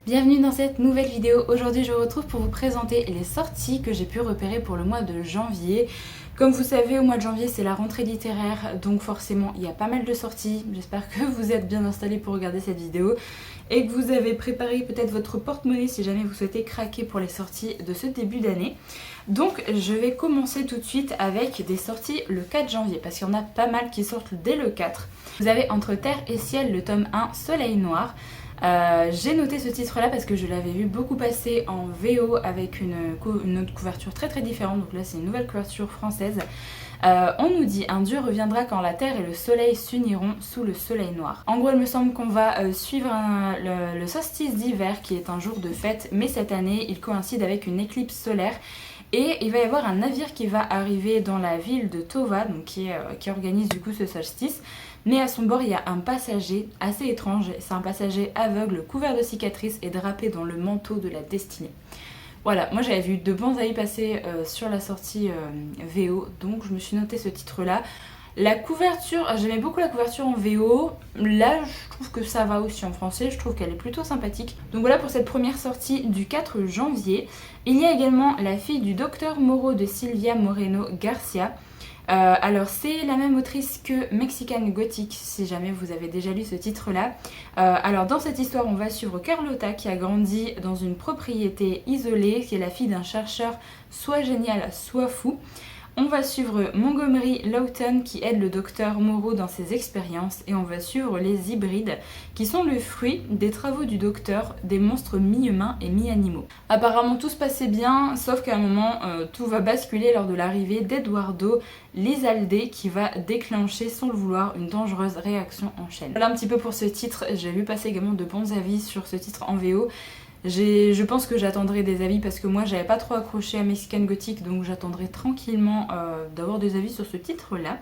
Bienvenue dans cette nouvelle vidéo. Aujourd'hui je vous retrouve pour vous présenter les sorties que j'ai pu repérer pour le mois de janvier. Comme vous savez, au mois de janvier c'est la rentrée littéraire, donc forcément il y a pas mal de sorties. J'espère que vous êtes bien installés pour regarder cette vidéo et que vous avez préparé peut-être votre porte-monnaie si jamais vous souhaitez craquer pour les sorties de ce début d'année. Donc je vais commencer tout de suite avec des sorties le 4 janvier parce qu'il y en a pas mal qui sortent dès le 4. Vous avez Entre Terre et Ciel, le tome 1, Soleil Noir. J'ai noté ce titre là parce que je l'avais vu beaucoup passer en VO avec une autre couverture très différente, donc là c'est une nouvelle couverture française. On nous dit un dieu reviendra quand la terre et le soleil s'uniront sous le soleil noir. En gros il me semble qu'on va suivre le solstice d'hiver qui est un jour de fête, mais cette année il coïncide avec une éclipse solaire. Et il va y avoir un navire qui va arriver dans la ville de Tova, donc qui organise du coup ce solstice. Mais à son bord, il y a un passager assez étrange. C'est un passager aveugle, couvert de cicatrices et drapé dans le manteau de la destinée. Voilà, moi j'avais vu de bons avis passer sur la sortie VO, donc je me suis noté ce titre-là. La couverture, j'aimais beaucoup la couverture en VO, là je trouve que ça va aussi en français, je trouve qu'elle est plutôt sympathique. Donc voilà pour cette première sortie du 4 janvier. Il y a également La fille du docteur Moreau de Silvia Moreno Garcia. Alors c'est la même autrice que Mexican Gothic, si jamais vous avez déjà lu ce titre-là. Alors dans cette histoire, on va suivre Carlota qui a grandi dans une propriété isolée, qui est la fille d'un chercheur soit génial, soit fou. On va suivre Montgomery Lawton qui aide le docteur Moreau dans ses expériences et on va suivre les hybrides qui sont le fruit des travaux du docteur, des monstres mi-humains et mi-animaux. Apparemment tout se passait bien, sauf qu'à un moment tout va basculer lors de l'arrivée d'Eduardo Lizalde qui va déclencher sans le vouloir une dangereuse réaction en chaîne. Voilà un petit peu pour ce titre, j'ai vu passer également de bons avis sur ce titre en VO. Je pense que j'attendrai des avis parce que moi j'avais pas trop accroché à Mexican Gothic, donc j'attendrai tranquillement d'avoir des avis sur ce titre là.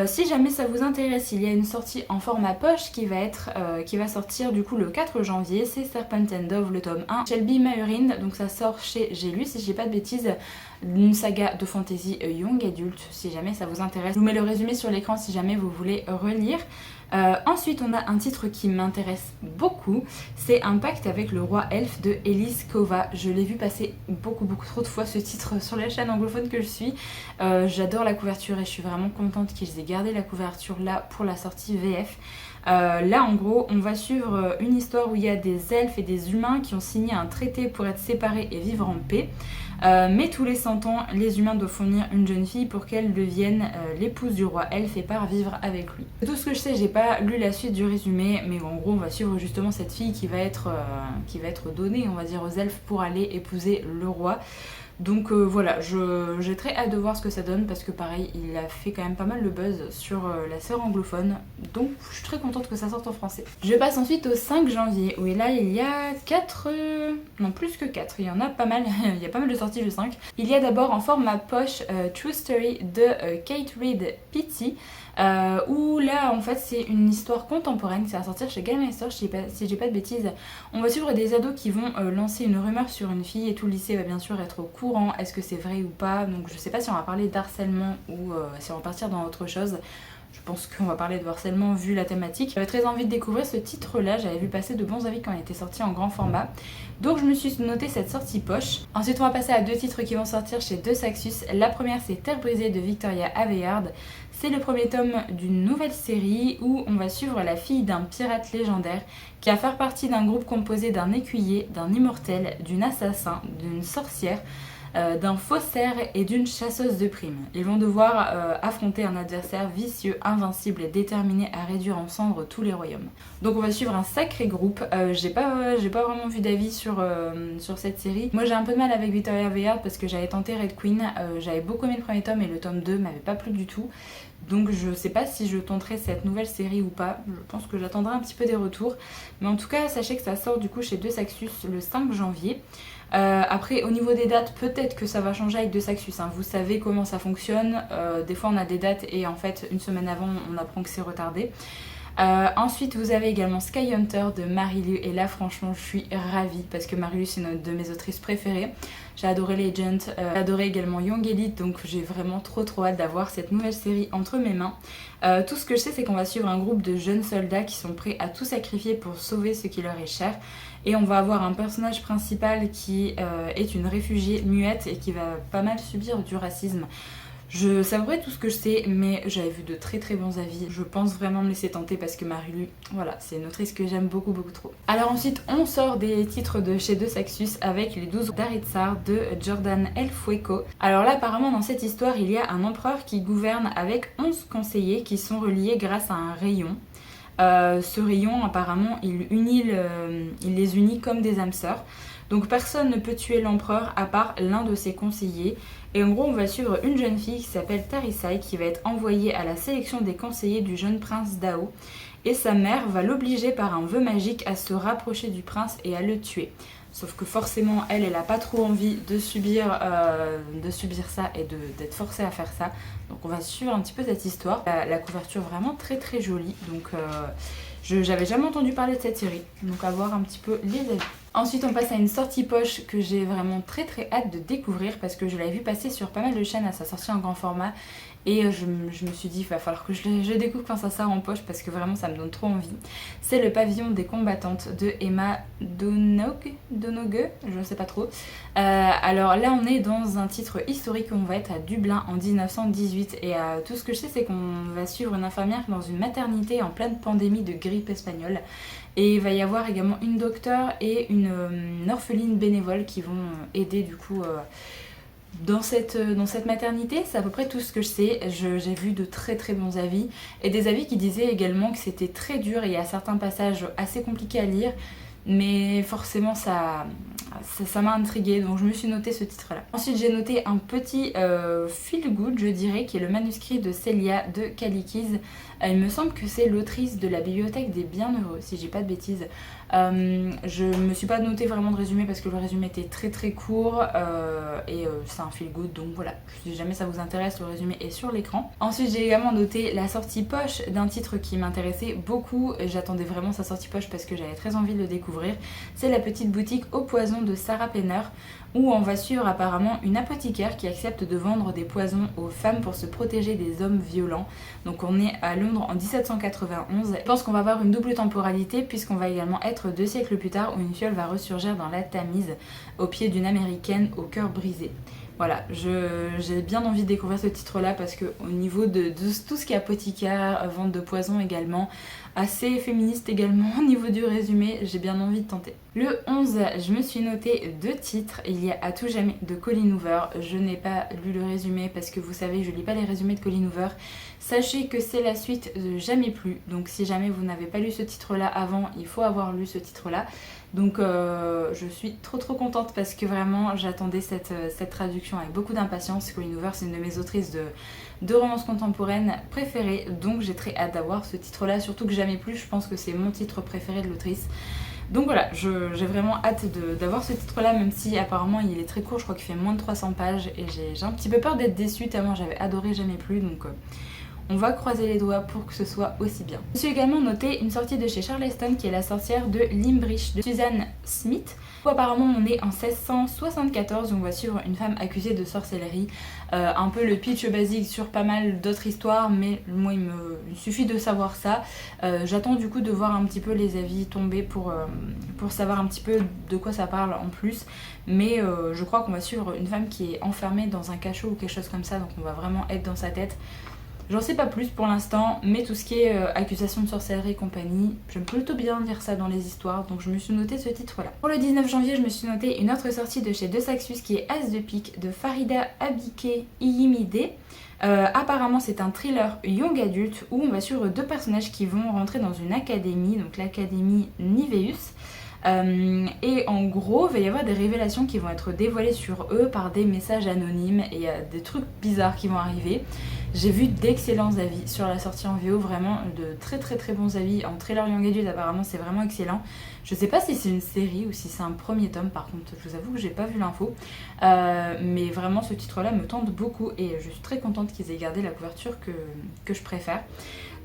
Si jamais ça vous intéresse, il y a une sortie en format poche qui va sortir du coup le 4 janvier, c'est Serpent and Dove le tome 1, Shelby Mahurin, donc ça sort chez J'ai lu si je dis pas de bêtises, une saga de fantasy young adulte si jamais ça vous intéresse. Je vous mets le résumé sur l'écran si jamais vous voulez relire. Ensuite on a un titre qui m'intéresse beaucoup, c'est Un pacte avec le roi elfe de Elise Kova. Je l'ai vu passer beaucoup trop de fois ce titre sur la chaîne anglophone que je suis. J'adore la couverture et je suis vraiment contente qu'ils aient gardé la couverture là pour la sortie VF. Là en gros on va suivre une histoire où il y a des elfes et des humains qui ont signé un traité pour être séparés et vivre en paix. Mais tous les 100 ans, les humains doivent fournir une jeune fille pour qu'elle devienne l'épouse du roi elfe et part vivre avec lui. Tout ce que je sais, j'ai pas lu la suite du résumé, mais en gros on va suivre justement cette fille qui va être donnée on va dire aux elfes pour aller épouser le roi. Donc voilà, j'ai très hâte de voir ce que ça donne parce que pareil, il a fait quand même pas mal de buzz sur la sphère anglophone. Donc je suis très contente que ça sorte en français. Je passe ensuite au 5 janvier où là il y a 4... non plus que 4, il y en a pas mal, il y a pas mal de sorties le 5. Il y a d'abord en format poche True Story de Kate Reid Pitty. Où là en fait c'est une histoire contemporaine qui va sortir chez Gamester si j'ai pas de bêtises. On va suivre des ados qui vont lancer une rumeur sur une fille et tout le lycée va bien sûr être au courant, est-ce que c'est vrai ou pas, donc je sais pas si on va parler d'harcèlement ou si on va partir dans autre chose. Je pense qu'on va parler de harcèlement vu la thématique. J'avais très envie de découvrir ce titre là, j'avais vu passer de bons avis quand il était sorti en grand format. Donc je me suis noté cette sortie poche. Ensuite on va passer à deux titres qui vont sortir chez De Saxus. La première c'est Terre brisée de Victoria Aveyard. C'est le premier tome d'une nouvelle série où on va suivre la fille d'un pirate légendaire qui va faire partie d'un groupe composé d'un écuyer, d'un immortel, d'une assassin, d'une sorcière, d'un faussaire et d'une chasseuse de primes. Ils vont devoir affronter un adversaire vicieux, invincible et déterminé à réduire en cendres tous les royaumes. Donc on va suivre un sacré groupe. J'ai pas vraiment vu d'avis sur cette série. Moi j'ai un peu de mal avec Victoria Aveyard parce que j'avais tenté Red Queen, j'avais beaucoup aimé le premier tome et le tome 2 m'avait pas plu du tout. Donc je sais pas si je tenterai cette nouvelle série ou pas, je pense que j'attendrai un petit peu des retours. Mais en tout cas sachez que ça sort du coup chez De Saxus le 5 janvier. Après au niveau des dates peut-être que ça va changer avec De Saxus, hein. Vous savez comment ça fonctionne, des fois on a des dates et en fait une semaine avant on apprend que c'est retardé. Ensuite vous avez également Sky Hunter de Marilu et là franchement je suis ravie parce que Marilu c'est une de mes autrices préférées. J'ai adoré Legend, j'ai adoré également Young Elite, donc j'ai vraiment trop hâte d'avoir cette nouvelle série entre mes mains. Tout ce que je sais c'est qu'on va suivre un groupe de jeunes soldats qui sont prêts à tout sacrifier pour sauver ce qui leur est cher. Et on va avoir un personnage principal qui est une réfugiée muette et qui va pas mal subir du racisme. Je savourais tout ce que je sais, mais j'avais vu de très bons avis. Je pense vraiment me laisser tenter parce que Marilu, voilà, c'est une autrice que j'aime beaucoup trop. Alors ensuite, on sort des titres de chez De Saxus avec les 12 d'Aritsar de Jordan El Fueco. Alors là, apparemment, dans cette histoire, il y a un empereur qui gouverne avec 11 conseillers qui sont reliés grâce à un rayon. Ce rayon, apparemment, il les unit comme des âmes sœurs. Donc personne ne peut tuer l'empereur à part l'un de ses conseillers. Et en gros, on va suivre une jeune fille qui s'appelle Tarisai qui va être envoyée à la sélection des conseillers du jeune prince Dao. Et sa mère va l'obliger par un vœu magique à se rapprocher du prince et à le tuer. Sauf que forcément, elle a pas trop envie de subir ça et d'être forcée à faire ça. Donc on va suivre un petit peu cette histoire. La couverture vraiment très jolie. Donc j'avais jamais entendu parler de cette série. Donc à voir un petit peu les avis. Ensuite on passe à une sortie poche que j'ai vraiment très hâte de découvrir parce que je l'avais vu passer sur pas mal de chaînes à sa sortie en grand format. Et je me suis dit, il va falloir que je découvre quand ça sort en poche parce que vraiment ça me donne trop envie. C'est le pavillon des combattantes de Emma Donoghue, je ne sais pas trop. Alors là on est dans un titre historique où on va être à Dublin en 1918 et tout ce que je sais c'est qu'on va suivre une infirmière dans une maternité en pleine pandémie de grippe espagnole. Et il va y avoir également une docteure et une orpheline bénévole qui vont aider du coup dans cette maternité. C'est à peu près tout ce que je sais. J'ai vu de très bons avis et des avis qui disaient également que c'était très dur et il y a certains passages assez compliqués à lire. Mais forcément ça m'a intriguée, donc je me suis noté ce titre là. Ensuite j'ai noté un petit feel good je dirais, qui est le manuscrit de Célia de Kalikis. Il me semble que c'est l'autrice de la bibliothèque des bienheureux si je dis pas de bêtises. Je me suis pas noté vraiment de résumé parce que le résumé était très court et c'est un feel good, donc voilà, si jamais ça vous intéresse, le résumé est sur l'écran. Ensuite j'ai également noté la sortie poche d'un titre qui m'intéressait beaucoup. J'attendais vraiment sa sortie poche parce que j'avais très envie de le découvrir. C'est La petite boutique au poison de Sarah Penner, où on va suivre apparemment une apothicaire qui accepte de vendre des poisons aux femmes pour se protéger des hommes violents. Donc on est à Londres en 1791. Je pense qu'on va avoir une double temporalité puisqu'on va également être 2 siècles plus tard où une fiole va ressurgir dans la Tamise au pied d'une américaine au cœur brisé. Voilà, j'ai bien envie de découvrir ce titre là parce que au niveau de tout ce qui est apothicaire, vente de poison également, assez féministe également au niveau du résumé, j'ai bien envie de tenter. Le 11, je me suis noté 2 titres. Il y a À tout jamais de Colleen Hoover. Je n'ai pas lu le résumé parce que vous savez, je lis pas les résumés de Colleen Hoover. Sachez que c'est la suite de Jamais plus. Donc si jamais vous n'avez pas lu ce titre là avant, il faut avoir lu ce titre là. Donc je suis trop contente parce que vraiment j'attendais cette traduction avec beaucoup d'impatience. Colleen Hoover c'est une de mes autrices de romances contemporaines préférées, donc j'ai très hâte d'avoir ce titre là, surtout que Jamais plus, je pense que c'est mon titre préféré de l'autrice. Donc voilà, j'ai vraiment hâte d'avoir ce titre là, même si apparemment il est très court, je crois qu'il fait moins de 300 pages et j'ai un petit peu peur d'être déçue tellement j'avais adoré Jamais plus, donc on va croiser les doigts pour que ce soit aussi bien. Je suis également noté une sortie de chez Charleston qui est La sorcière de Limbrish de Susan Smith, où apparemment on est en 1674 où on va suivre une femme accusée de sorcellerie. Un peu le pitch basique sur pas mal d'autres histoires, mais moi il suffit de savoir ça. J'attends du coup de voir un petit peu les avis tomber pour savoir un petit peu de quoi ça parle en plus. Mais je crois qu'on va suivre une femme qui est enfermée dans un cachot ou quelque chose comme ça, donc on va vraiment être dans sa tête. J'en sais pas plus pour l'instant, mais tout ce qui est accusation de sorcellerie et compagnie, j'aime plutôt bien lire ça dans les histoires, donc je me suis noté ce titre là. Pour le 19 janvier, je me suis noté une autre sortie de chez De Saxus qui est As de pique de Farida Abike Iyimide. Apparemment c'est un thriller young adulte où on va suivre 2 personnages qui vont rentrer dans une académie, donc l'académie Niveus. Et en gros, il va y avoir des révélations qui vont être dévoilées sur eux par des messages anonymes et il y a des trucs bizarres qui vont arriver. J'ai vu d'excellents avis sur la sortie en VO, vraiment de très bons avis. En thriller young adult apparemment c'est vraiment excellent. Je sais pas si c'est une série ou si c'est un premier tome, par contre je vous avoue que j'ai pas vu l'info. Mais vraiment ce titre-là me tente beaucoup et je suis très contente qu'ils aient gardé la couverture que je préfère.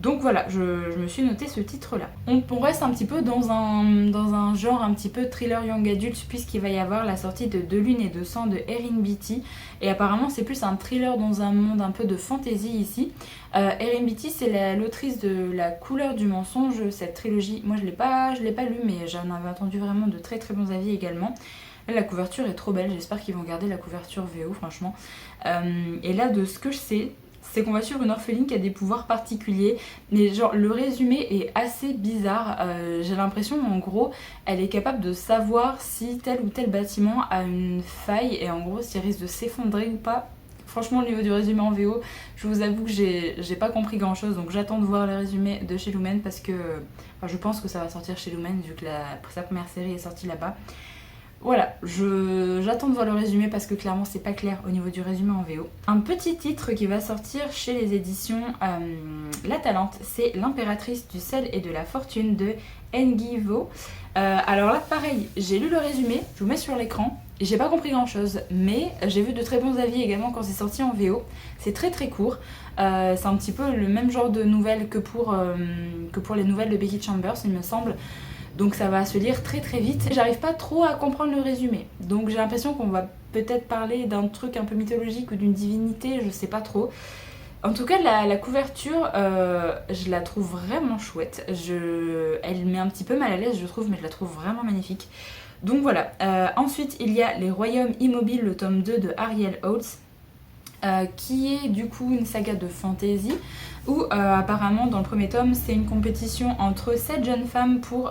Donc voilà, je me suis noté ce titre-là. On reste un petit peu dans un genre un petit peu thriller young adult puisqu'il va y avoir la sortie de De Lune et de Sang de Erin Beatty. Et apparemment c'est plus un thriller dans un monde un peu de fantasy ici. Erin Beatty c'est l'autrice de La couleur du mensonge, cette trilogie. Moi je l'ai pas lu mais j'en avais entendu vraiment de très très bons avis également. Là, la couverture est trop belle, j'espère qu'ils vont garder la couverture VO franchement. Et là de ce que je sais, c'est qu'on va suivre une orpheline qui a des pouvoirs particuliers, mais genre le résumé est assez bizarre. J'ai l'impression en gros elle est capable de savoir si tel ou tel bâtiment a une faille et en gros s'il risque de s'effondrer ou pas. Franchement au niveau du résumé en VO, je vous avoue que j'ai pas compris grand chose, donc j'attends de voir le résumé de chez Lumen parce que je pense que ça va sortir chez Lumen vu que sa première série est sortie là-bas. Voilà, j'attends de voir le résumé parce que clairement c'est pas clair au niveau du résumé en VO. Un petit titre qui va sortir chez les éditions La Talente, c'est L'impératrice du sel et de la fortune de Engi Vo. Alors là pareil, j'ai lu le résumé, je vous mets sur l'écran, et j'ai pas compris grand chose, mais j'ai vu de très bons avis également quand c'est sorti en VO. C'est très très court, c'est un petit peu le même genre de nouvelles que pour les nouvelles de Becky Chambers il me semble. Donc ça va se lire très très vite. J'arrive pas trop à comprendre le résumé. Donc j'ai l'impression qu'on va peut-être parler d'un truc un peu mythologique ou d'une divinité, je sais pas trop. En tout cas la couverture, je la trouve vraiment chouette. Elle met un petit peu mal à l'aise je trouve, mais je la trouve vraiment magnifique. Donc voilà. Ensuite il y a Les Royaumes Immobiles, le tome 2 de Ariel Oates. Qui est du coup une saga de fantasy où apparemment dans le premier tome c'est une compétition entre 7 jeunes femmes pour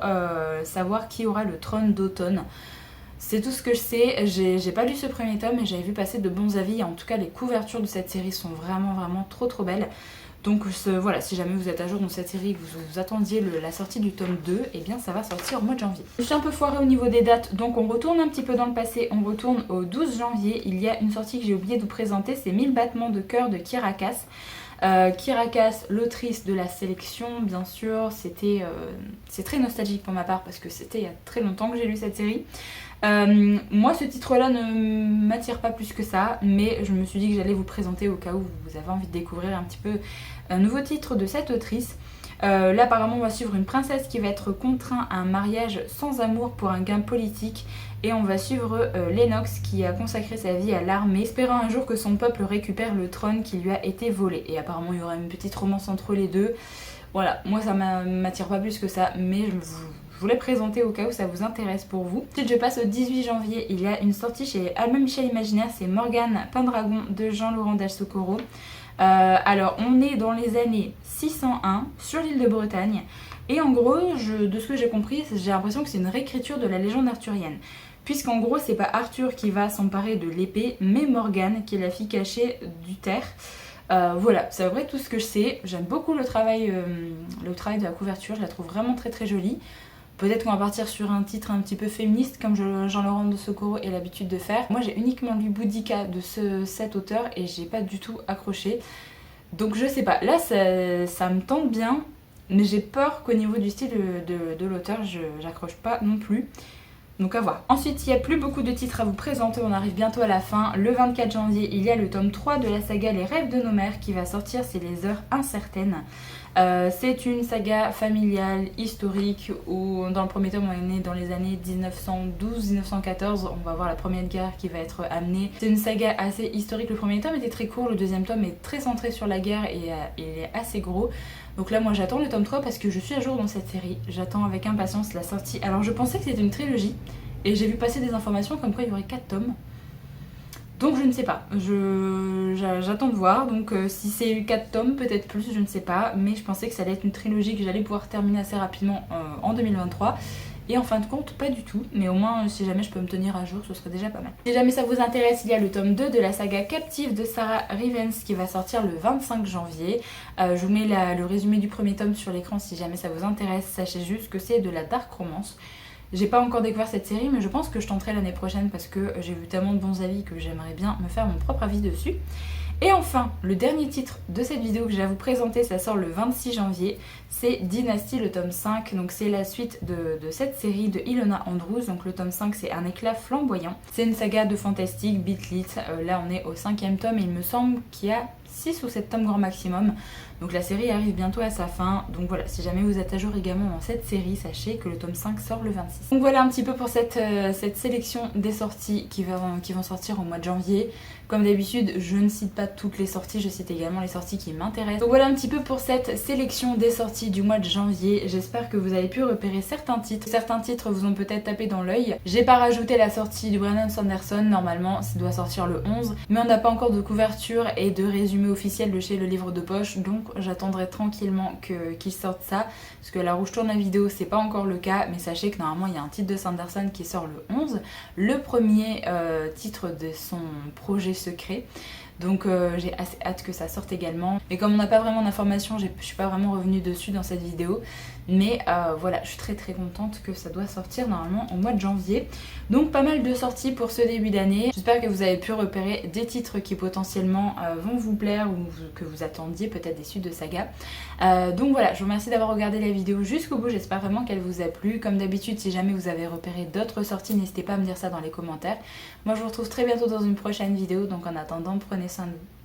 savoir qui aura le trône d'automne. C'est tout ce que je sais, j'ai pas lu ce premier tome et j'avais vu passer de bons avis. En tout cas les couvertures de cette série sont vraiment vraiment trop belles. Donc voilà, si jamais vous êtes à jour dans cette série, que vous attendiez la sortie du tome 2, et bien ça va sortir au mois de janvier. Je suis un peu foirée au niveau des dates, donc on retourne un petit peu dans le passé, on retourne au 12 janvier. Il y a une sortie que j'ai oublié de vous présenter, c'est 1000 battements de cœur de Kira Cass. Kira Cass, l'autrice de la sélection, bien sûr, c'est très nostalgique pour ma part parce que c'était il y a très longtemps que j'ai lu cette série. Moi ce titre là ne m'attire pas plus que ça, mais je me suis dit que j'allais vous présenter au cas où vous avez envie de découvrir un petit peu un nouveau titre de cette autrice. Là apparemment on va suivre une princesse qui va être contrainte à un mariage sans amour pour un gain politique, et on va suivre Lennox qui a consacré sa vie à l'armée, espérant un jour que son peuple récupère le trône qui lui a été volé. Et apparemment il y aura une petite romance entre les deux. Voilà, moi ça m'attire pas plus que ça, mais je vous l'ai présenté au cas où ça vous intéresse pour vous. Ensuite je passe au 18 janvier, il y a une sortie chez Alma Michel Imaginaire, c'est Morgane Pendragon de Jean-Laurent Del Socorro. Alors on est dans les années 601 sur l'île de Bretagne, et en gros de ce que j'ai compris j'ai l'impression que c'est une réécriture de la légende arthurienne, puisqu'en gros c'est pas Arthur qui va s'emparer de l'épée mais Morgane qui est la fille cachée d'Uther. Voilà, c'est à peu près tout ce que je sais. J'aime beaucoup le travail de la couverture, je la trouve vraiment très jolie. Peut-être qu'on va partir sur un titre un petit peu féministe comme Jean-Laurent de Socorro a l'habitude de faire. Moi j'ai uniquement lu Boudica de cet auteur et j'ai pas du tout accroché. Donc je sais pas, là ça me tente bien, mais j'ai peur qu'au niveau du style de l'auteur j'accroche pas non plus. Donc à voir. Ensuite, il n'y a plus beaucoup de titres à vous présenter, on arrive bientôt à la fin. Le 24 janvier, il y a le tome 3 de la saga Les Rêves de nos mères qui va sortir, c'est Les Heures Incertaines. C'est une saga familiale, historique, où dans le premier tome on est né dans les années 1912-1914, on va voir la première guerre qui va être amenée. C'est une saga assez historique, le premier tome était très court, le deuxième tome est très centré sur la guerre et il est assez gros. Donc là moi j'attends le tome 3 parce que je suis à jour dans cette série, j'attends avec impatience la sortie. Alors je pensais que c'était une trilogie et j'ai vu passer des informations comme quoi il y aurait 4 tomes. Donc je ne sais pas, j'attends de voir, donc si c'est 4 tomes, peut-être plus, je ne sais pas, mais je pensais que ça allait être une trilogie que j'allais pouvoir terminer assez rapidement en 2023, et en fin de compte, pas du tout, mais au moins si jamais je peux me tenir à jour, ce serait déjà pas mal. Si jamais ça vous intéresse, il y a le tome 2 de la saga Captive de Sarah Rivens qui va sortir le 25 janvier. Je vous mets le résumé du premier tome sur l'écran si jamais ça vous intéresse, sachez juste que c'est de la dark romance. J'ai pas encore découvert cette série, mais je pense que je tenterai l'année prochaine parce que j'ai vu tellement de bons avis que j'aimerais bien me faire mon propre avis dessus. Et enfin, le dernier titre de cette vidéo que j'ai à vous présenter, ça sort le 26 janvier, c'est Dynasty, le tome 5. Donc c'est la suite de cette série de Ilona Andrews. Donc le tome 5, c'est Un éclat flamboyant. C'est une saga de fantastique, beat-lit. Là on est au 5e tome et il me semble qu'il y a 6 ou 7 tomes grand maximum. Donc la série arrive bientôt à sa fin. Donc voilà, si jamais vous êtes à jour également dans cette série, sachez que le tome 5 sort le 26. Donc voilà un petit peu pour cette sélection des sorties qui vont sortir au mois de janvier. Comme d'habitude, je ne cite pas toutes les sorties, je cite également les sorties qui m'intéressent. Donc voilà un petit peu pour cette sélection des sorties du mois de janvier. J'espère que vous avez pu repérer certains titres. Certains titres vous ont peut-être tapé dans l'œil. J'ai pas rajouté la sortie du Brandon Sanderson, normalement ça doit sortir le 11. Mais on n'a pas encore de couverture et de résumé officiel de chez Le Livre de Poche. Donc j'attendrai tranquillement qu'ils sortent ça. Parce que là où je tourne la vidéo, c'est pas encore le cas. Mais sachez que normalement il y a un titre de Sanderson qui sort le 11. Le premier titre de son projet secret. Donc j'ai assez hâte que ça sorte également. Mais comme on n'a pas vraiment d'informations, je suis pas vraiment revenue dessus dans cette vidéo. Mais voilà, je suis très contente que ça doit sortir normalement au mois de janvier. Donc pas mal de sorties pour ce début d'année. J'espère que vous avez pu repérer des titres qui potentiellement vont vous plaire ou que vous attendiez, peut-être des suites de saga. Donc voilà, je vous remercie d'avoir regardé la vidéo jusqu'au bout. J'espère vraiment qu'elle vous a plu. Comme d'habitude, si jamais vous avez repéré d'autres sorties, n'hésitez pas à me dire ça dans les commentaires. Moi je vous retrouve très bientôt dans une prochaine vidéo. Donc en attendant, prenez soin de vous.